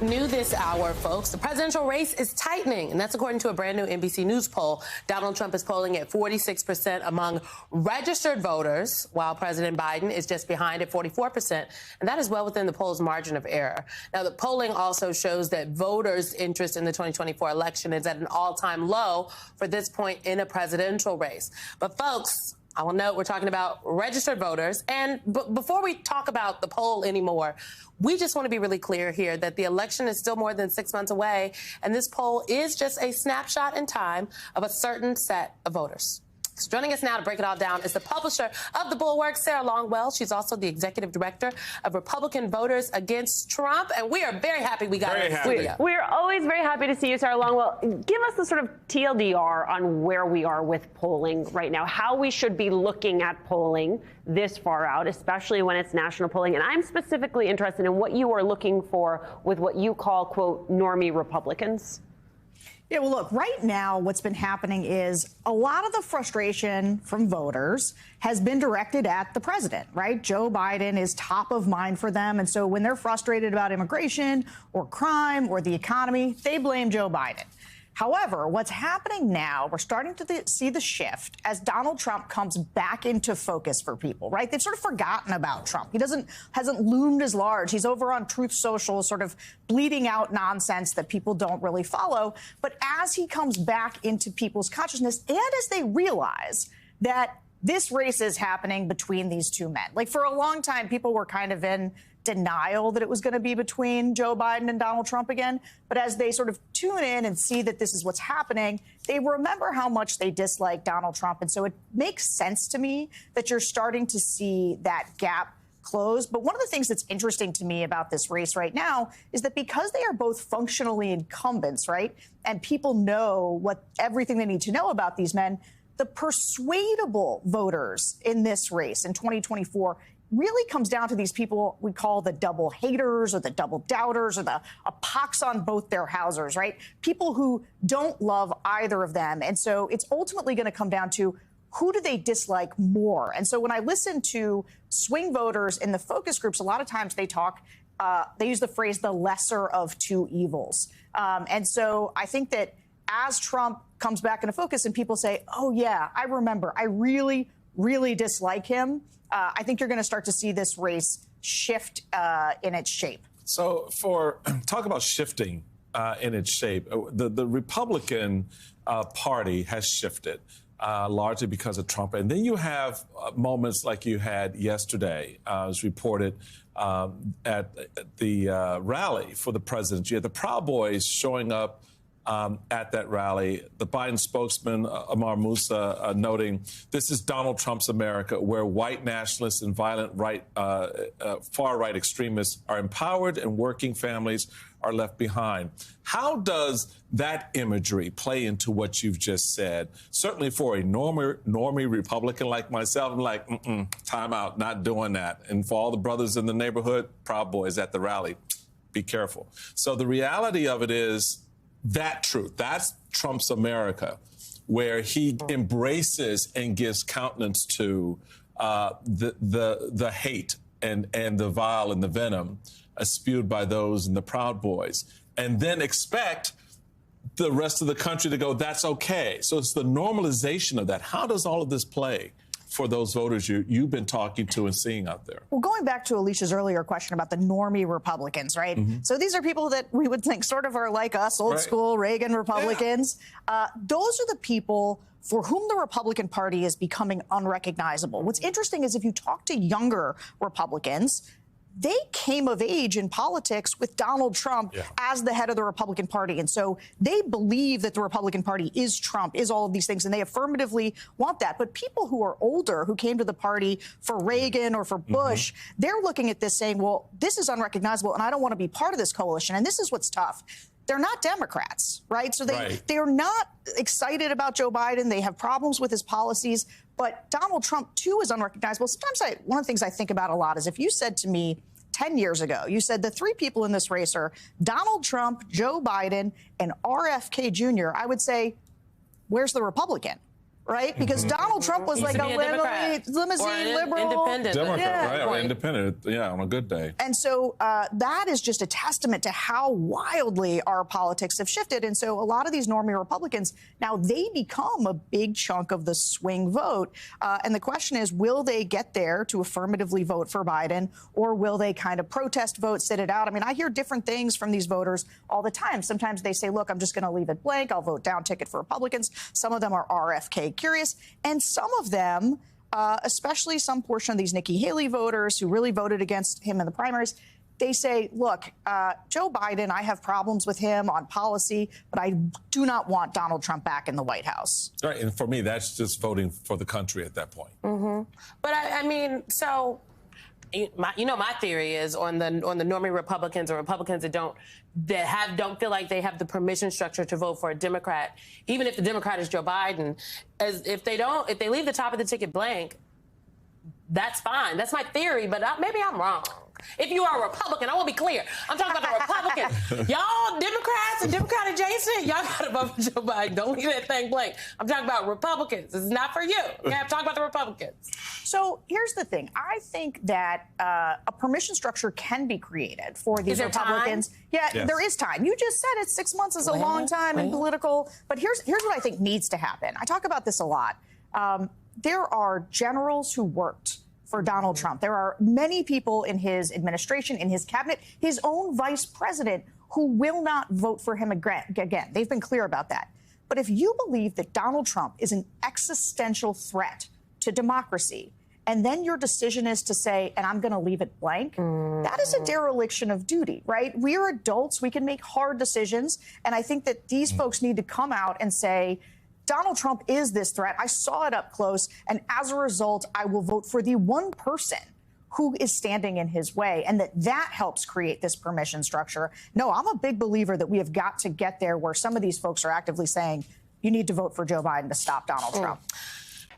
New this hour, folks. The presidential race is tightening, and that's according to a brand new NBC News poll. Donald Trump is polling at 46% among registered voters, while President Biden is just behind at 44%, and that is well within the poll's margin of error. Now, the polling also shows that voters' interest in the 2024 election is at an all-time low for this point in a presidential race. But, folks, I will note we're talking about registered voters. And before we talk about the poll anymore, we just want to be really clear here that the election is still more than 6 months away. And this poll is just a snapshot in time of a certain set of voters. So joining us now to break it all down is the publisher of The Bulwark, Sarah Longwell. She's also the executive director of Republican Voters Against Trump. And we are very happy we got her in the studio. We're always very happy to see you, Sarah Longwell. Give us the sort of TLDR on where we are with polling right now, how we should be looking at polling this far out, especially when it's national polling. And I'm specifically interested in what you are looking for with what you call, quote, normie Republicans. Yeah, well, look, right now what's been happening is a lot of the frustration from voters has been directed at the president, right? Joe Biden is top of mind for them. And so when they're frustrated about immigration or crime or the economy, they blame Joe Biden. However, what's happening now, we're starting to see the shift as Donald Trump comes back into focus for people, right? They've sort of forgotten about Trump. He hasn't loomed as large. He's over on Truth Social, sort of bleeding out nonsense that people don't really follow. But as he comes back into people's consciousness and as they realize that this race is happening between these two men, like for a long time, people were kind of in denial that it was going to be between Joe Biden and Donald Trump again. But as they sort of tune in and see that this is what's happening, they remember how much they dislike Donald Trump. And so it makes sense to me that you're starting to see that gap close. But one of the things that's interesting to me about this race right now is that because they are both functionally incumbents, right, and people know everything they need to know about these men, the persuadable voters in this race in 2024 really comes down to these people we call the double haters or the double doubters or a pox on both their housers, right? People who don't love either of them. And so it's ultimately going to come down to who do they dislike more? And so when I listen to swing voters in the focus groups, a lot of times they use the phrase the lesser of two evils. And so I think that as Trump comes back into focus and people say, oh, yeah, I remember, I really, really dislike him, I think you're going to start to see this race shift in its shape. So talk about shifting in its shape, the Republican Party has shifted largely because of Trump. And then you have moments like you had yesterday, as reported at the rally for the president. You had the Proud Boys showing up at that rally, the Biden spokesman, Amar Moussa, noting this is Donald Trump's America, where white nationalists and violent far-right extremists are empowered and working families are left behind. How does that imagery play into what you've just said? Certainly for a normie Republican like myself, I'm like, time out, not doing that. And for all the brothers in the neighborhood, Proud Boys at the rally, be careful. So the reality of it is, that truth, that's Trump's America, where he embraces and gives countenance to the hate and the vile and the venom spewed by those in the Proud Boys, and then expect the rest of the country to go, that's okay. So it's the normalization of that. How does all of this play for those voters you've been talking to and seeing out there? Well, going back to Alicia's earlier question about the normie Republicans, right? So these are people that we would think sort of are like us, old school Reagan Republicans. Yeah. Those are the people for whom the Republican Party is becoming unrecognizable. What's interesting is if you talk to younger Republicans, they came of age in politics with Donald Trump as the head of the Republican Party. And so they believe that the Republican Party is Trump, is all of these things, and they affirmatively want that. But people who are older, who came to the party for Reagan or for Bush, they're looking at this saying, well, this is unrecognizable, and I don't want to be part of this coalition. And this is what's tough. They're not Democrats, right? So they're not excited about Joe Biden. They have problems with his policies. But Donald Trump, too, is unrecognizable. Sometimes one of the things I think about a lot is if you said to me 10 years ago, you said the three people in this race are Donald Trump, Joe Biden, and RFK Jr., I would say, where's the Republican? right? Because Donald Trump was like a limousine liberal. Independent. Democrat, right? Or Point. independent, yeah, on a good day. And so that is just a testament to how wildly our politics have shifted. And so a lot of these normie Republicans, now they become a big chunk of the swing vote. And the question is, will they get there to affirmatively vote for Biden, or will they kind of protest vote, sit it out? I mean, I hear different things from these voters all the time. Sometimes they say, look, I'm just going to leave it blank. I'll vote down ticket for Republicans. Some of them are RFK curious. And some of them, especially some portion of these Nikki Haley voters who really voted against him in the primaries, they say, look, Joe Biden, I have problems with him on policy, but I do not want Donald Trump back in the White House. Right, and for me, that's just voting for the country at that point. But I mean, so my theory is on the normie Republicans or Republicans that don't feel like they have the permission structure to vote for a Democrat, even if the Democrat is Joe Biden, if they leave the top of the ticket blank, that's fine. That's my theory, but maybe I'm wrong. If you are a Republican, I want to be clear. I'm talking about the Republicans. Y'all Democrats and Democrat adjacent, y'all got to vote for Joe Biden. Don't leave that thing blank. I'm talking about Republicans. This is not for you. We have to talk about the Republicans. So here's the thing. I think that a permission structure can be created for these Republicans. Time? Yeah, Yes. there is time. You just said it. 6 months is a long time in political. But here's what I think needs to happen. I talk about this a lot. There are generals who worked for Donald Trump. There are many people in his administration, in his cabinet, his own vice president, who will not vote for him again. They've been clear about that. But if you believe that Donald Trump is an existential threat to democracy, and then your decision is to say, and I'm going to leave it blank, that is a dereliction of duty, right? We are adults. We can make hard decisions. And I think that these folks need to come out and say, Donald Trump is this threat. I saw it up close. And as a result, I will vote for the one person who is standing in his way, and that helps create this permission structure. No, I'm a big believer that we have got to get there where some of these folks are actively saying, you need to vote for Joe Biden to stop Donald Trump.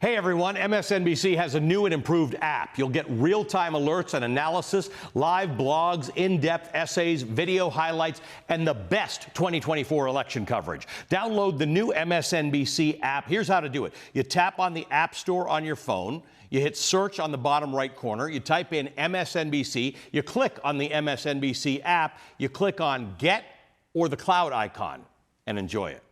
Hey everyone, MSNBC has a new and improved app. You'll get real-time alerts and analysis, live blogs, in-depth essays, video highlights, and the best 2024 election coverage. Download the new MSNBC app. Here's how to do it. You tap on the App Store on your phone. You hit search on the bottom right corner. You type in MSNBC. You click on the MSNBC app. You click on Get or the cloud icon and enjoy it.